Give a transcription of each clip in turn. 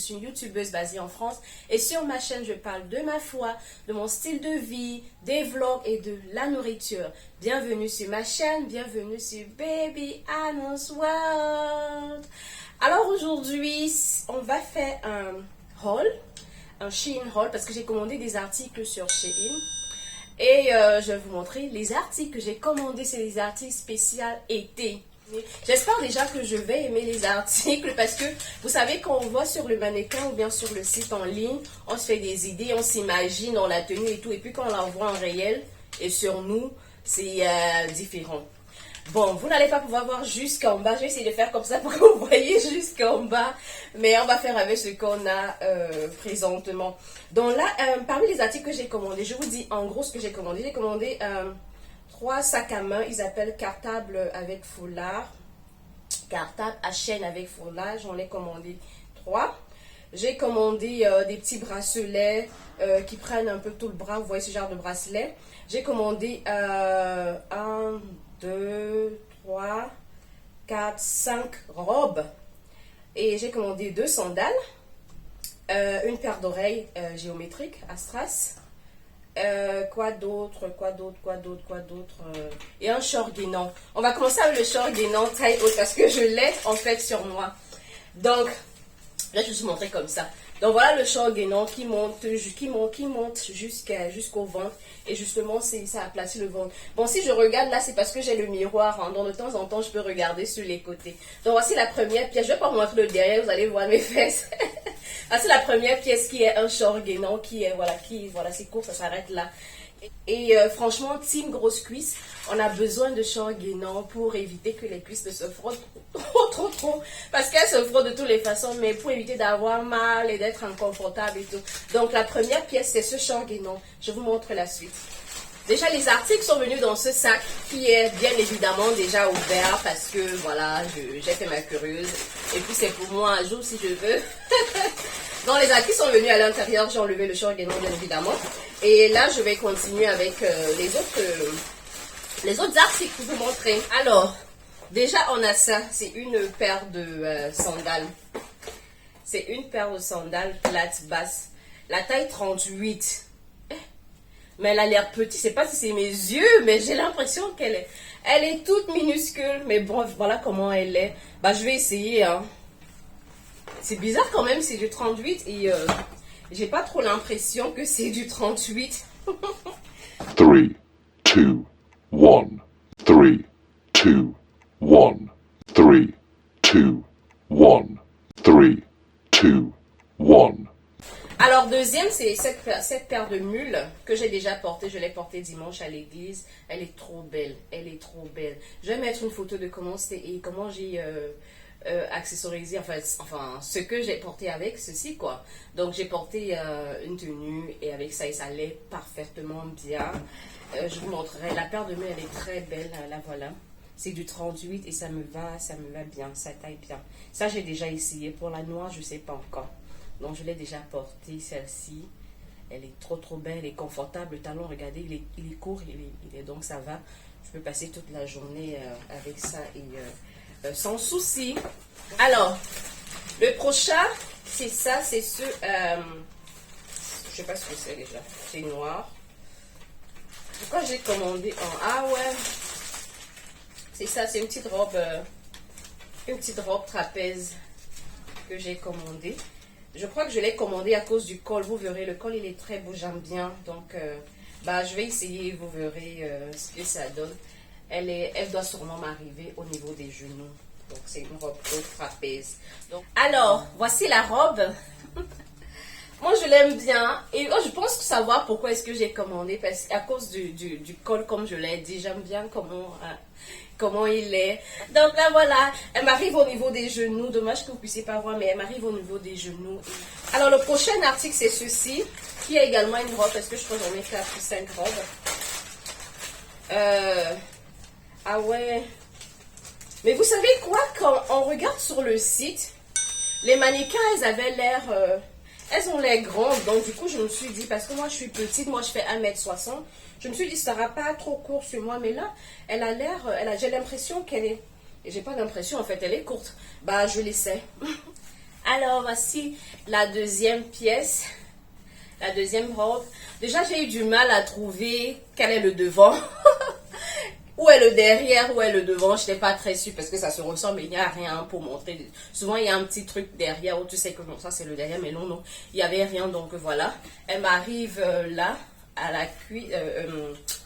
suis une youtubeuse basée en France et sur ma chaîne, je parle de ma foi, de mon style de vie, des vlogs et de la nourriture. Bienvenue sur ma chaîne, bienvenue sur Baby Anna's World. Alors aujourd'hui, on va faire un haul, un Shein haul parce que j'ai commandé des articles sur Shein. Et je vais vous montrer les articles que j'ai commandés, c'est des articles spéciaux été. J'espère déjà que je vais aimer les articles parce que vous savez quand on voit sur le mannequin ou bien sur le site en ligne, on se fait des idées, on s'imagine dans la tenue et tout. Et puis quand on la voit en réel et sur nous, c'est différent. Bon, vous n'allez pas pouvoir voir jusqu'en bas. Je vais essayer de faire comme ça pour que vous voyez jusqu'en bas. Mais on va faire avec ce qu'on a présentement. Donc là, parmi les articles que j'ai commandés, je vous dis en gros ce que j'ai commandé. J'ai commandé 3 sacs à main. Ils appellent cartable avec foulard. Cartable à chaîne avec foulard. J'en ai commandé 3. J'ai commandé des petits bracelets qui prennent un peu tout le bras. Vous voyez ce genre de bracelet. J'ai commandé 1, 2, 3, 4, 5 robes. Et j'ai commandé 2 sandales. Une paire d'oreilles géométriques à strass. Quoi d'autre. Et un short gainant. On va commencer avec le short gainant taille haute parce que je l'ai en fait sur moi. Donc, là je vais vous montrer comme ça. Donc voilà le short gainant qui monte jusqu'au ventre. Et justement, ça a placé le ventre. Bon, si je regarde là, c'est parce que j'ai le miroir. Hein. Donc de temps en temps, je peux regarder sur les côtés. Donc voici la première pièce. Je ne vais pas vous montrer le derrière, vous allez voir mes fesses. Voici la première pièce qui est un short gainant qui est, voilà, c'est court, ça s'arrête là. Et franchement, team grosse cuisse, on a besoin de shorts gainants pour éviter que les cuisses ne se frottent trop. Parce qu'elles se frottent de toutes les façons, mais pour éviter d'avoir mal et d'être inconfortable et tout. Donc la première pièce, c'est ce short gainant. Je vous montre la suite. Déjà, les articles sont venus dans ce sac qui est bien évidemment déjà ouvert parce que voilà, j'ai fait ma curieuse. Et puis c'est pour moi un jour si je veux. Donc les articles sont venus à l'intérieur, j'ai enlevé le short gainant bien évidemment. Et là, je vais continuer avec les autres articles pour vous montrer. Alors, déjà on a ça, c'est une paire de sandales. C'est une paire de sandales plates basses. La taille 38. Mais elle a l'air petite, je sais pas si c'est mes yeux, mais j'ai l'impression qu'elle est toute minuscule. Mais bon, voilà comment elle est. Bah, je vais essayer. Hein. C'est bizarre quand même, c'est du 38 et j'ai pas trop l'impression que c'est du 38. 3, 2, 1. 3, 2, 1. 3, 2, 1. 3, 2, 1. Alors, deuxième, c'est cette paire de mules que j'ai déjà portée. Je l'ai portée dimanche à l'église. Elle est trop belle. Elle est trop belle. Je vais mettre une photo de comment c'était et comment j'ai accessorisé, enfin, ce que j'ai porté avec ceci, quoi. Donc, j'ai porté une tenue et avec ça, et ça allait parfaitement bien. Je vous montrerai. La paire de mules, elle est très belle. La voilà. C'est du 38 et ça me va bien. Ça taille bien. Ça, j'ai déjà essayé. Pour la noire, je ne sais pas encore. Donc, je l'ai déjà portée, celle-ci. Elle est trop belle, elle est confortable. Le talon, regardez, il est court, donc ça va. Je peux passer toute la journée avec ça et sans souci. Alors, le prochain, c'est ça, c'est ce... je sais pas ce que c'est déjà. C'est noir. Pourquoi j'ai commandé en... Ah ouais. C'est ça, c'est une petite robe trapèze que j'ai commandée. Je crois que je l'ai commandé à cause du col. Vous verrez, le col, il est très beau, j'aime bien. Donc, je vais essayer, vous verrez ce que ça donne. Elle doit sûrement m'arriver au niveau des genoux. Donc, c'est une robe trapèze. Donc, alors, voici la robe. Moi, je l'aime bien. Et je pense savoir pourquoi est-ce que j'ai commandé. Parce qu'à cause du col, comme je l'ai dit, j'aime bien comment il est. Donc là, voilà, elle m'arrive au niveau des genoux. Dommage que vous ne puissiez pas voir, mais elle m'arrive au niveau des genoux. Alors, le prochain article, c'est ceci, qui est également une robe, parce que je crois que j'en ai 4 ou 5 robes. Ah ouais. Mais vous savez quoi, quand on regarde sur le site, les mannequins, elles ont l'air grandes. Donc, du coup, je me suis dit, parce que moi, je suis petite, moi, je fais 1m60. Je me suis dit, ça ne sera pas trop court sur moi. Mais là, j'ai l'impression qu'elle est... J'ai pas l'impression, en fait, elle est courte. Bah, je l'essaie. Alors, voici la deuxième pièce, la deuxième robe. Déjà, j'ai eu du mal à trouver quel est le devant. Où est le derrière, où est le devant, je n'étais pas très sûre parce que ça se ressemble, mais il n'y a rien pour montrer. Souvent, il y a un petit truc derrière où tu sais que non, ça c'est le derrière, mais non, non, il n'y avait rien, donc voilà. Elle m'arrive là, à la cuisse,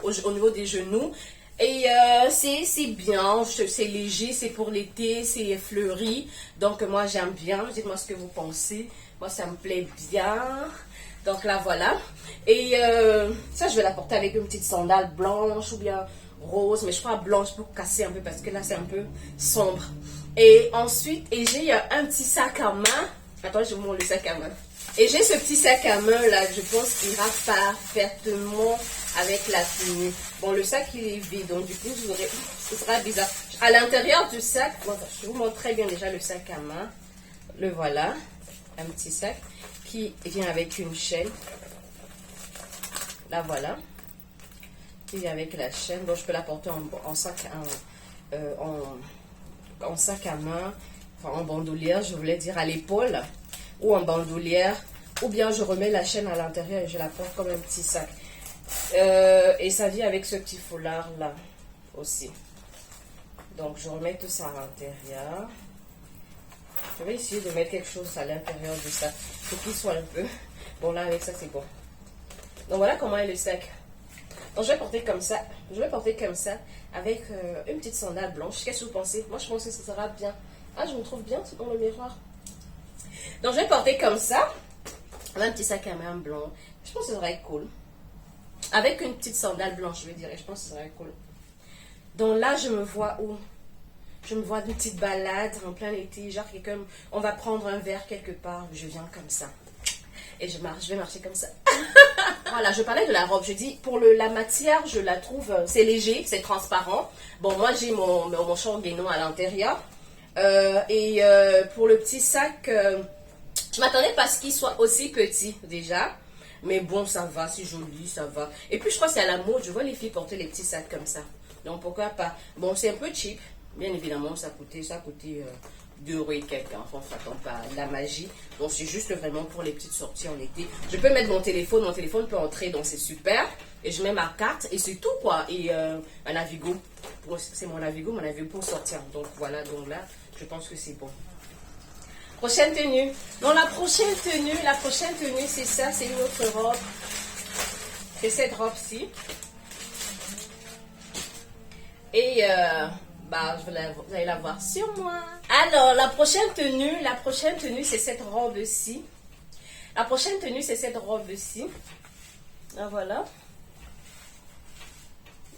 au niveau des genoux. Et c'est bien, c'est léger, c'est pour l'été, c'est fleuri. Donc moi j'aime bien, dites-moi ce que vous pensez. Moi ça me plaît bien. Donc là voilà. Et ça je vais la porter avec une petite sandale blanche ou bien rose. Mais je crois blanche pour casser un peu parce que là c'est un peu sombre. Et ensuite, j'ai un petit sac à main. Attends, je vous montre le sac à main. Et j'ai ce petit sac à main là, je pense qu'il ira parfaitement avec la tenue. Bon, le sac il est vide, donc du coup, ce sera bizarre. À l'intérieur du sac, bon, je vous montre très bien déjà le sac à main. Le voilà, un petit sac qui vient avec une chaîne. Là voilà, qui vient avec la chaîne. Donc je peux la porter en sac à main, enfin en bandoulière, je voulais dire à l'épaule. Ou en bandoulière, ou bien je remets la chaîne à l'intérieur et je la porte comme un petit sac. Et ça vient avec ce petit foulard là aussi. Donc je remets tout ça à l'intérieur. Je vais essayer de mettre quelque chose à l'intérieur de ça pour qu'il soit un peu... Bon là avec ça c'est bon. Donc voilà comment est le sac. Donc je vais porter comme ça. Je vais porter comme ça avec une petite sandale blanche. Qu'est-ce que vous pensez? Moi je pense que ça sera bien. Ah, je me trouve bien dans le miroir. Donc, je vais porter comme ça. Un petit sac à main blanc. Je pense que ce serait cool. Avec une petite sandale blanche, je vais dire. Je pense que ce serait cool. Donc là, je me vois où? Je me vois une petite balade en plein été. Genre, on va prendre un verre quelque part. Je viens comme ça. Et je vais marcher comme ça. Voilà, je parlais de la robe. Je dis, pour la matière, je la trouve... c'est léger, c'est transparent. Bon, moi, j'ai mon short guénon à l'intérieur. Pour le petit sac... je m'attendais pas à ce qu'il soit aussi petit déjà. Mais bon, ça va, c'est joli, ça va. Et puis je crois que c'est à la mode, je vois les filles porter les petits sacs comme ça. Donc pourquoi pas. Bon, c'est un peu cheap. Bien évidemment, ça coûtait 2 € et quelques. Enfin, on s'attend pas à la magie. Donc c'est juste vraiment pour les petites sorties en été. Je peux mettre mon téléphone peut entrer, donc c'est super. Et je mets ma carte et c'est tout quoi. Et un Navigo. C'est mon Navigo pour sortir. Donc voilà, donc là, je pense que c'est bon. Prochaine tenue. Non, la prochaine tenue, c'est ça, c'est une autre robe. C'est cette robe-ci. Et vous allez la voir sur moi. Alors, la prochaine tenue, c'est cette robe-ci. La prochaine tenue, c'est cette robe-ci. La voilà.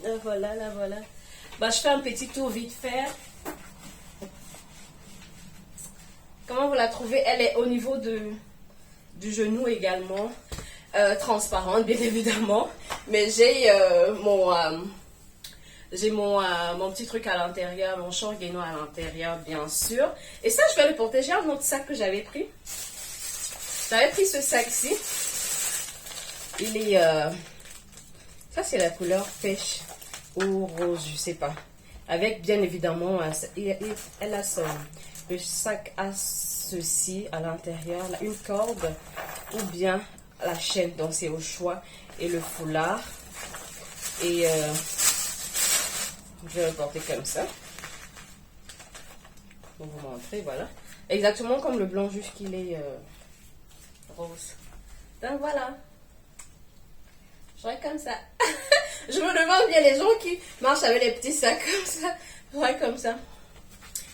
La voilà, la voilà. Bah, je fais un petit tour vite fait. Comment vous la trouvez? Elle est au niveau du genou également. Transparente, bien évidemment. Mais j'ai mon petit truc à l'intérieur, mon short guénon à l'intérieur, bien sûr. Et ça, je vais le porter. J'ai un autre sac que j'avais pris. J'avais pris ce sac-ci. Il est... ça, c'est la couleur pêche ou rose, je sais pas. Avec, bien évidemment, elle a le sac a ceci à l'intérieur, une corde ou bien la chaîne, donc c'est au choix, et le foulard. Et je vais le porter comme ça pour vous montrer, voilà. Exactement comme le blanc, juste qu'il est rose. Donc voilà. Je serai comme ça. Je me demande bien les gens qui marchent avec les petits sacs comme ça. Je serai comme ça.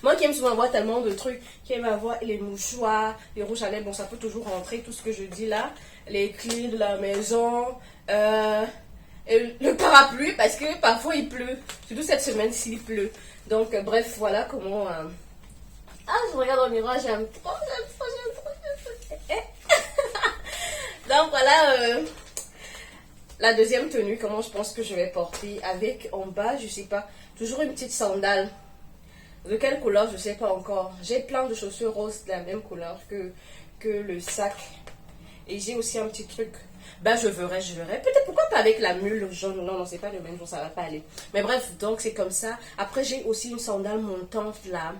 Moi qui aime souvent avoir tellement de trucs, qui aime avoir les mouchoirs, les rouges à lèvres, bon ça peut toujours rentrer, tout ce que je dis là, les clés de la maison, et le parapluie parce que parfois il pleut, surtout cette semaine-ci il pleut. Donc bref, voilà comment... Ah, je regarde au miroir, j'aime trop. Donc voilà la deuxième tenue, comment je pense que je vais porter avec en bas, je sais pas, toujours une petite sandale. De quelle couleur, je ne sais pas encore. J'ai plein de chaussures roses de la même couleur que le sac. Et j'ai aussi un petit truc Ben, je verrai. Peut-être pourquoi pas avec la mule jaune. Non, non, c'est pas le même jour, ça va pas aller. Mais bref, donc c'est comme ça. Après, j'ai aussi une sandale montante là,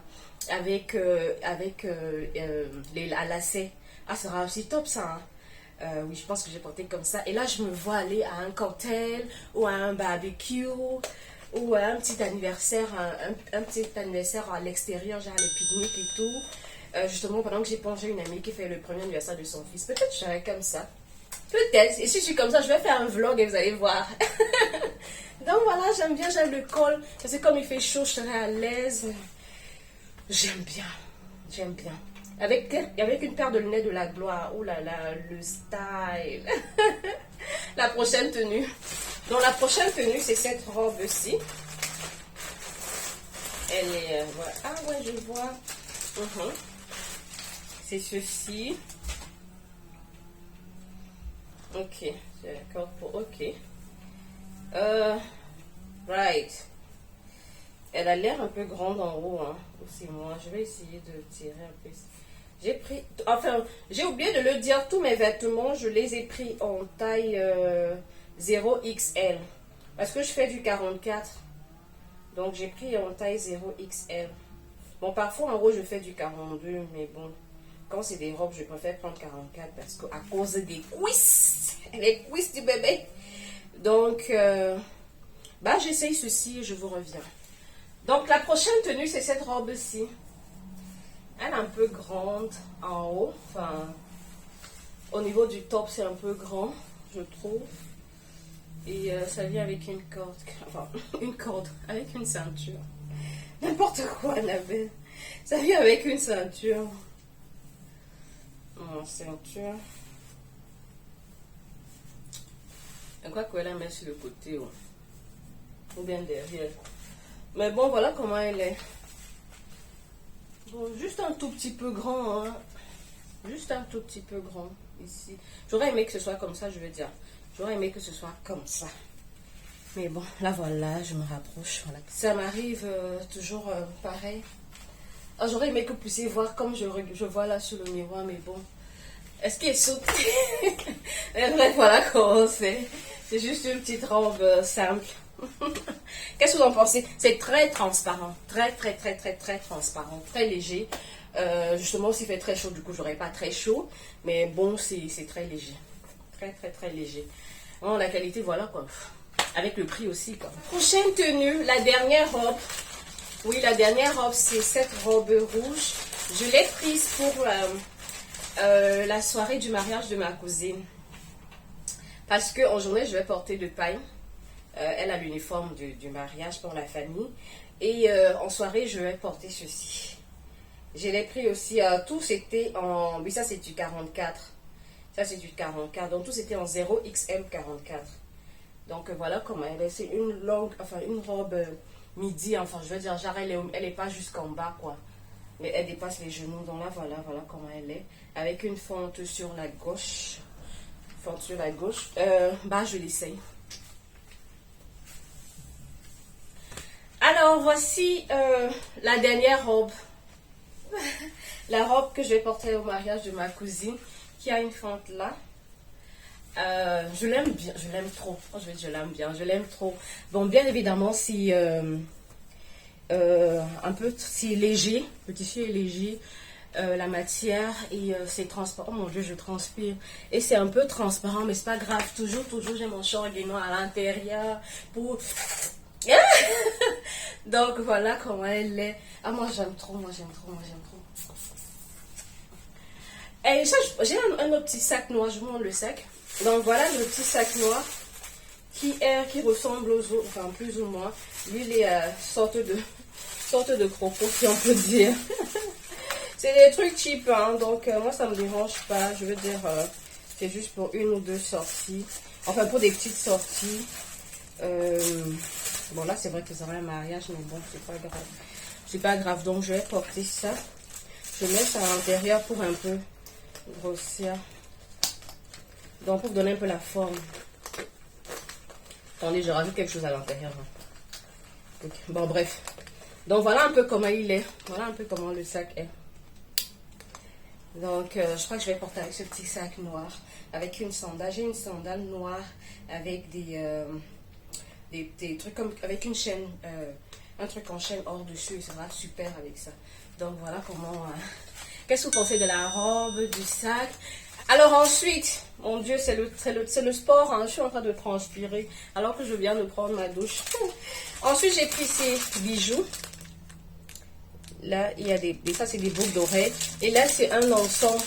avec, à lacets. Ah, ça sera aussi top ça. Hein. Oui, je pense que j'ai porté comme ça. Et là, je me vois aller à un cocktail ou à un barbecue ou à un petit anniversaire, un petit anniversaire à l'extérieur, genre les pique-niques et tout. Justement, pendant que j'ai une amie qui fait le premier anniversaire de son fils. Peut-être je serai comme ça. Peut-être. Et si je suis comme ça, je vais faire un vlog et vous allez voir. Donc voilà, j'aime bien, j'aime le col. Parce que comme il fait chaud, je serai à l'aise. J'aime bien. J'aime bien. Avec une paire de lunettes de la gloire. Oh là là, le style. La prochaine tenue. Donc la prochaine tenue, c'est cette robe-ci. Elle est... voilà. Ah ouais, je vois. C'est ceci. Ok, c'est d'accord pour... Ok. Right. Elle a l'air un peu grande en haut, hein. Aussi moi. Je vais essayer de tirer un peu. J'ai pris... Enfin, j'ai oublié de le dire. Tous mes vêtements, je les ai pris en taille 0XL. Parce que je fais du 44. Donc, j'ai pris en taille 0XL. Bon, parfois, en haut, je fais du 42. Mais bon, quand c'est des robes, je préfère prendre 44. Parce qu'à cause des cuisses. Les cuisses du bébé. Donc, bah, j'essaye ceci et je vous reviens. Donc, la prochaine tenue, c'est cette robe-ci. Elle est un peu grande en haut. Enfin, au niveau du top, c'est un peu grand, je trouve. Et ça vient avec une corde. Enfin, une corde avec une ceinture. N'importe quoi, Annabelle. Ça vient avec une ceinture. Ceinture. Je crois qu'elle la met sur le côté. Ou bien derrière. Mais bon, voilà comment elle est. Bon, juste un tout petit peu grand, hein. Juste un tout petit peu grand, ici. J'aurais aimé que ce soit comme ça, je veux dire. J'aurais aimé que ce soit comme ça. Mais bon, là, voilà, je me rapproche. Voilà. Ça m'arrive toujours pareil. Ah, j'aurais aimé que vous puissiez voir comme je vois là sur le miroir, mais bon. Est-ce qu'il est sauté? Et bref, voilà comment c'est. C'est juste une petite robe simple. Qu'est-ce que vous en pensez? C'est très transparent, très transparent, très léger. Justement, s'il fait très chaud, du coup, j'aurais pas très chaud, mais bon, c'est très léger, très léger. Bon, la qualité, voilà quoi. Avec le prix aussi quoi. Prochaine tenue, la dernière robe. Oui, la dernière robe, c'est cette robe rouge. Je l'ai prise pour la soirée du mariage de ma cousine. Parce que en journée, je vais porter de paille. Elle a l'uniforme du mariage pour la famille. Et en soirée, je vais porter ceci. Je l'ai pris aussi. Tout c'était en... Oui, ça c'est du 44. Ça c'est du 44. Donc tout c'était en 0XM 44. Donc voilà comment elle est. C'est une longue... Enfin une robe midi. Enfin je veux dire, genre elle est pas jusqu'en bas quoi. Mais elle dépasse les genoux. Donc là voilà comment elle est. Avec une fente sur la gauche. Fente sur la gauche. Bah je l'essaye. Alors, voici la dernière robe. La robe que je vais porter au mariage de ma cousine, qui a une fente là. Je l'aime bien, je l'aime trop. Oh, je l'aime bien, je l'aime trop. Bon, bien évidemment, si un peu, si léger, le tissu est léger, la matière et c'est transparent. Oh mon Dieu, je transpire. Et c'est un peu transparent, mais c'est pas grave. Toujours, j'ai mon short noir à l'intérieur pour... Donc voilà comment elle est. Ah moi j'aime trop. Et ça, j'ai un autre petit sac noir, je vous montre le sac. Donc voilà le petit sac noir qui ressemble aux autres, enfin plus ou moins. Lui il est sorte de croco si on peut dire. C'est des trucs cheap hein, donc moi ça me dérange pas. Je veux dire c'est juste pour une ou deux sorties. Enfin pour des petites sorties. Bon là c'est vrai que ça va un mariage mais bon c'est pas grave. C'est pas grave donc je vais porter ça. Je mets ça à l'intérieur pour un peu grossir. Donc pour donner un peu la forme. Attendez je rajoute quelque chose à l'intérieur. Hein. Okay. Bon bref. Donc voilà un peu comment il est. Voilà un peu comment le sac est. Donc, je crois que je vais porter avec ce petit sac noir, avec une sandale. J'ai une sandale noire avec des trucs comme, avec une chaîne, un truc en chaîne hors dessus, et ça va super avec ça. Donc, voilà comment, qu'est-ce que vous pensez de la robe, du sac? Alors ensuite, mon Dieu, c'est le sport, hein. Je suis en train de transpirer, alors que je viens de prendre ma douche. Ensuite, j'ai pris ces bijoux. Là, il y a ça c'est des boucles d'oreilles. Et là, c'est un ensemble.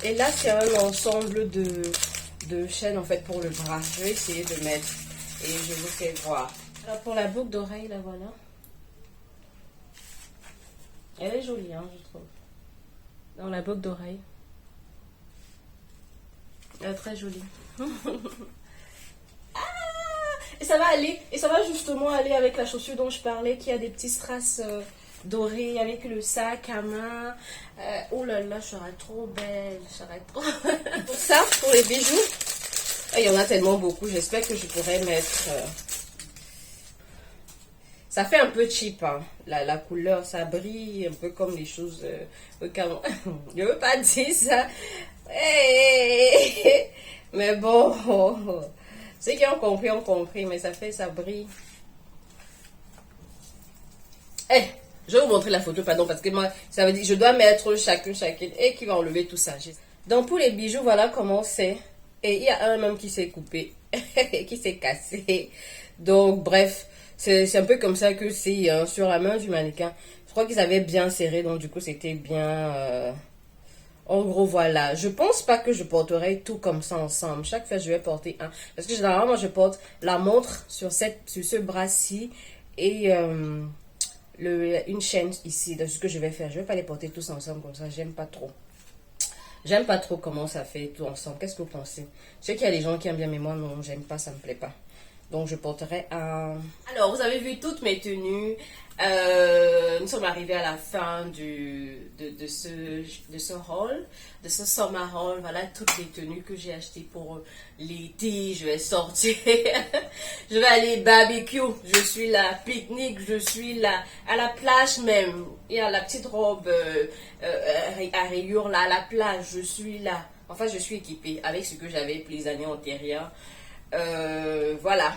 Et là, c'est un ensemble de chaînes, en fait, pour le bras. Je vais essayer de mettre. Et je vous fais voir. Alors, pour la boucle d'oreille, là, voilà. Elle est jolie, hein, je trouve. Dans la boucle d'oreille. Elle est très jolie. Et ça va aller. Et ça va justement aller avec la chaussure dont je parlais, qui a des petits strass dorés avec le sac à main. Oh là là, je serais trop belle. Je serais trop... Pour ça, pour les bijoux, il y en a tellement beaucoup. J'espère que je pourrais mettre... Ça fait un peu cheap, hein. La couleur, ça brille un peu comme les choses... Je veux pas dire ça. Hey. Mais bon, ceux qui ont compris, mais ça brille. Je vais vous montrer la photo, pardon, parce que moi, ça veut dire je dois mettre chacune, et qui va enlever tout ça. Donc, pour les bijoux, voilà comment c'est. Et il y a un même qui s'est coupé, qui s'est cassé. Donc, bref, c'est un peu comme ça que c'est sur la main du mannequin. Je crois qu'ils avaient bien serré, donc du coup, c'était bien... En gros, voilà. Je pense pas que je porterai tout comme ça ensemble. Chaque fois, je vais porter un. Parce que généralement, je porte la montre sur ce bras-ci et une chaîne ici. Donc, ce que je vais faire, je vais pas les porter tous ensemble comme ça. J'aime pas trop. J'aime pas trop comment ça fait tout ensemble. Qu'est-ce que vous pensez? Je sais qu'il y a des gens qui aiment bien, mais moi, non, j'aime pas, ça me plaît pas. Donc, je porterai un... Alors, vous avez vu toutes mes tenues. Nous sommes arrivés à la fin de ce haul, de ce summer haul. Voilà toutes les tenues que j'ai achetées pour l'été. Je vais sortir. Je vais aller barbecue. Je suis là. Pique-nique. Je suis là. À la plage même. Il y a la petite robe à rayures là. À la plage. Je suis là. Enfin, je suis équipée avec ce que j'avais les années antérieures. Voilà.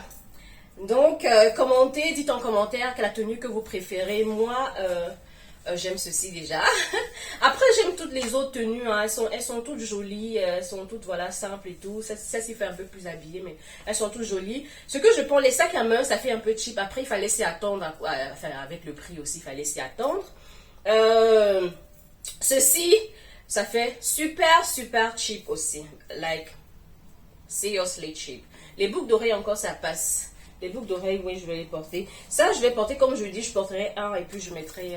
Donc, commentez, dites en commentaire quelle la tenue que vous préférez. Moi, j'aime ceci déjà. Après, j'aime toutes les autres tenues. Hein. Elles sont toutes jolies. Elles sont toutes, voilà, simples et tout. Ça s'y fait un peu plus habillé, mais elles sont toutes jolies. Ce que je prends, les sacs à main, ça fait un peu cheap. Après, il fallait s'y attendre. Enfin, avec le prix aussi, il fallait s'y attendre. Ceci, ça fait super, super cheap aussi. Like, seriously cheap. Les boucles d'oreilles encore, ça passe. Les boucles d'oreilles, oui, je vais les porter. Ça, je vais porter, comme je dis, je porterai un et puis je mettrai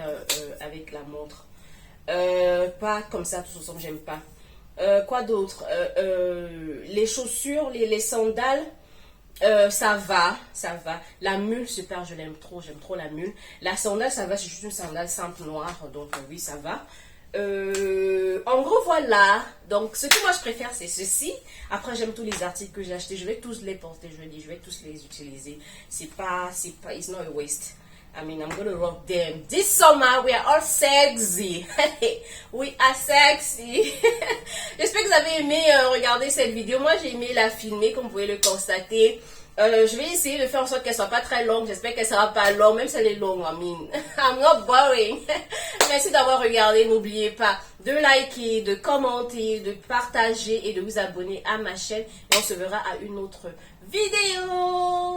avec la montre. Pas comme ça, tout ensemble, j'aime pas. Quoi d'autre? Les chaussures, les sandales, ça va. La mule, super, je l'aime trop, j'aime trop la mule. La sandale, ça va, c'est juste une sandale simple noire, donc oui, ça va. En gros, voilà. Donc, ce que moi je préfère, c'est ceci. Après, j'aime tous les articles que j'ai achetés. Je vais tous les porter. Je vais tous les utiliser. C'est pas, it's not a waste. I mean, I'm gonna rock them. This summer, we are all sexy. We are sexy. J'espère que vous avez aimé regarder cette vidéo. Moi, j'ai aimé la filmer, comme vous pouvez le constater. Je vais essayer de faire en sorte qu'elle soit pas très longue. J'espère qu'elle sera pas longue, même si elle est longue. I mean, I'm not boring. Merci d'avoir regardé. N'oubliez pas de liker, de commenter, de partager et de vous abonner à ma chaîne. Et on se verra à une autre vidéo.